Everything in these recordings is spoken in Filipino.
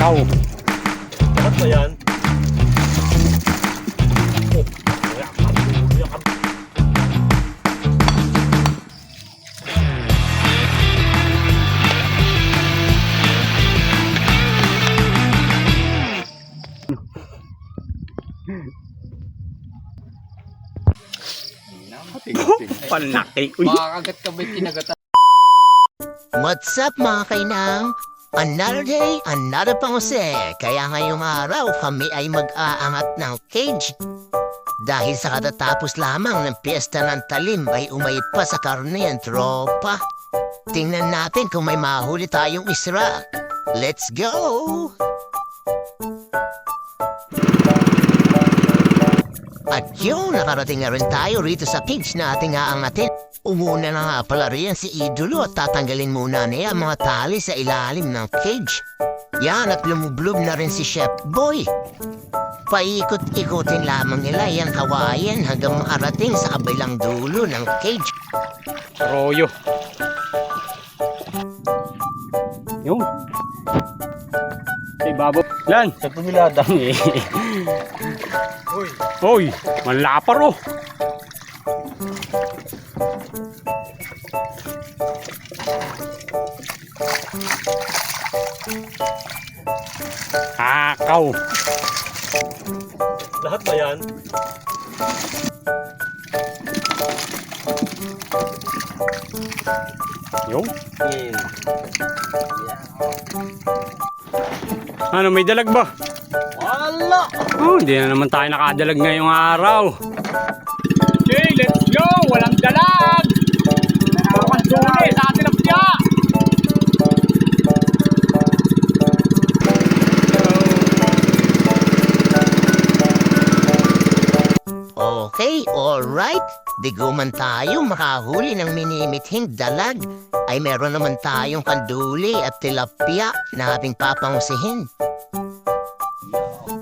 Hakaw. Lahat ba yan? Panlaki. Uy. Makakagat ka ba'y kinagatan? What's up mga kainang? Another day, another panguse. Kaya ngayong araw kami ay mag-aangat ng cage. Dahil sa katatapos lamang ng piyesta ng talim ay umayit pa sa karne ang tropa. Tingnan natin kung may mahuli tayong isra. Let's go! At yun, nakarating na rin tayo rito sa cage na ating aangatin. Umuna na nga pala riyan si Idolo at tatanggalin muna niya ang mga tali sa ilalim ng cage. Yan at lumublob na rin si Chef Boy. Paikot-ikotin lamang nila yung kawayan hanggang makarating sa kabilang dulo ng cage. Royo. Yung. Ay, babo. Lan. Sa pumiladang eh. Uy, malapar oh. Hakaw. Lahat ba yan? Yung. Ano, may dalag ba? Wala! Oh, hindi na naman tayo nakadalag ngayong araw. Okay, let's go! Walang dalag! Nakakansuli sa atin ang piya! Okay, alright. Diguman tayo makahuli ng minimithing dalag. Ay meron naman tayong kanduli at tilapia na ating papangusihin.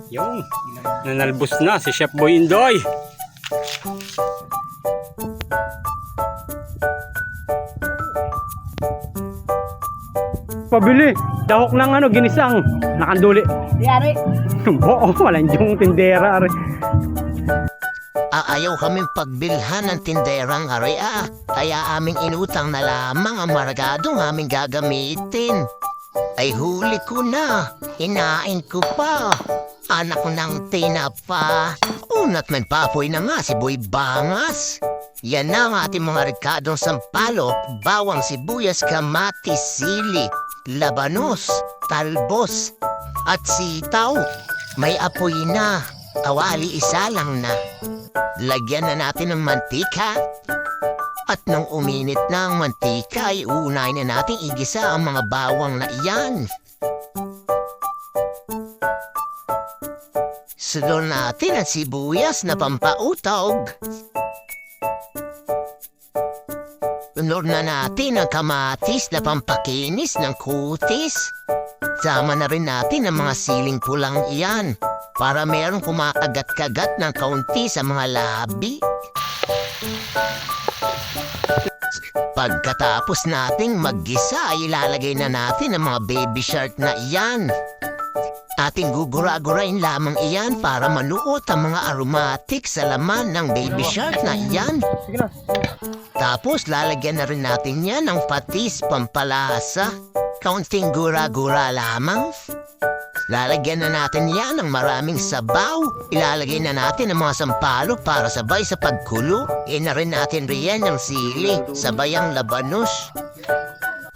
Yung, nanalbos na si Chef Boy Indoy. Pabili, dahok ng ano, ginisang, nakanduli. Yari! Oo, walang yung tindera. Ayaw kaming pagbilhan ng tinderang area. Kaya aming inutang na lamang ang maragadong aming gagamitin. Ay huli ko na, hinain ko pa. Anak ng tinapa. Unat man papoy na nga si Boy Bangas. Yan na ang ating mga rekadong sampalok, bawang sibuyas, kamatis, sili, labanos, talbos, at sitaw. May apoy na, kawali isa lang na. Lagyan na natin ng mantika. At nang uminit na ang mantika ay uunahin na natin igisa ang mga bawang na iyan. Sunod natin ang sibuyas na pampautog. Sunod na natin ang kamatis na pampakinis ng kutis. Sama na rin natin ang mga siling pulang iyan para mayroong kumakagat-kagat ng kaunti sa mga labi. Pagkatapos nating maggisa ay ilalagay na natin ang mga baby shark na iyan. Ating gugura-gurain lamang iyan para manuot ang mga aromatic sa laman ng baby shark na iyan. Tapos lalagyan na rin natin yan ng patis pampalasa. Kaunting gura-gura lamang. Lalagyan na natin yan ng maraming sabaw. Ilalagay na natin ang mga sampalok para sabay sa pagkulo. Na rin natin riyan ng sili, sabay ang labanos.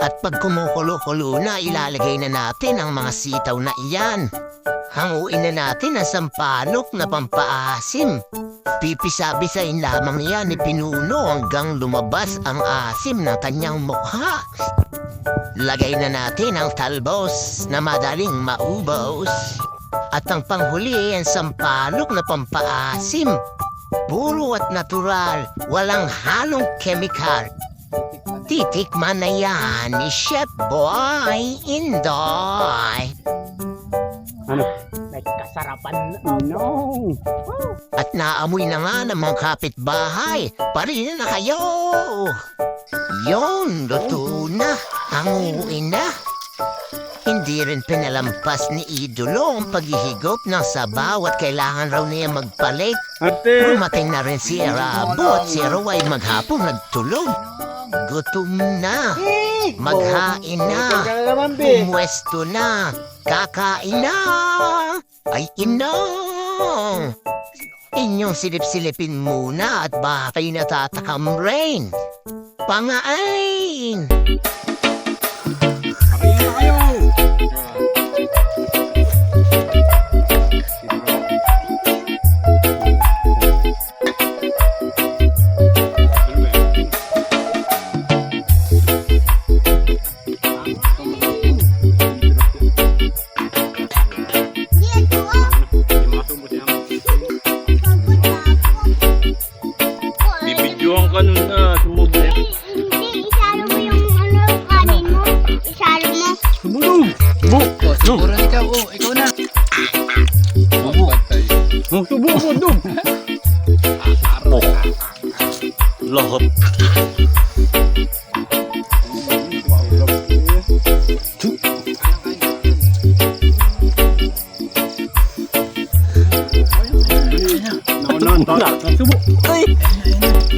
At pag kumukulo-kulo na, ilalagay na natin ang mga sitaw na iyan. Hanguin na natin ang sampalok na pampaasim. Pipisa-bisain lamang yan ni Pinuno hanggang lumabas ang asim ng kanyang mukha. Lagay na natin ang talbos na madaling maubos. At ang panghuli ay ang sampalok na pampaasim. Puro at natural, walang halong kemikal. Titikman na yan ni Chef Boy Indoy. Ano? May kasarapan No. At naamoy na nga ng mga kapitbahay. Parin na kayo! Yon, luto na. Hanguin na. Hindi rin pinalampas ni Idolo ang paghihigop ng sabaw at kailangan raw niya magpalit. Dumating na rin si Erabo at si Ero ay maghapong nagtulog. Gutom na. Maghain na. Pumwesto na. Kakain na. Ay ina. Inyong silip-silipin muna at baka kayo natatakam rain. Pangain! Bibidyohan ka nun na. Sumubo. Hindi, isalo mo yung ano, kanin mo. Isalo mo. Siguro ikaw, ikaw na. Subo mo, Dum. Lahat. Subo.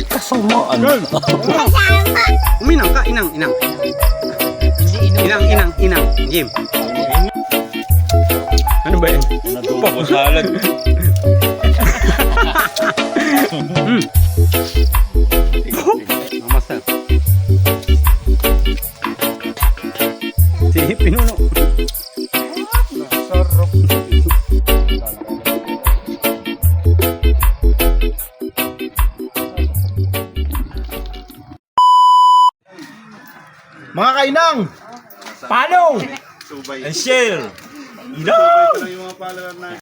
Kasamaan. Kasama. Uminang ka, inang. Inang. Jim. Ano ba yan? Nadubo salad. Master. Si Pinuno. Mga kainang! Paano? And share.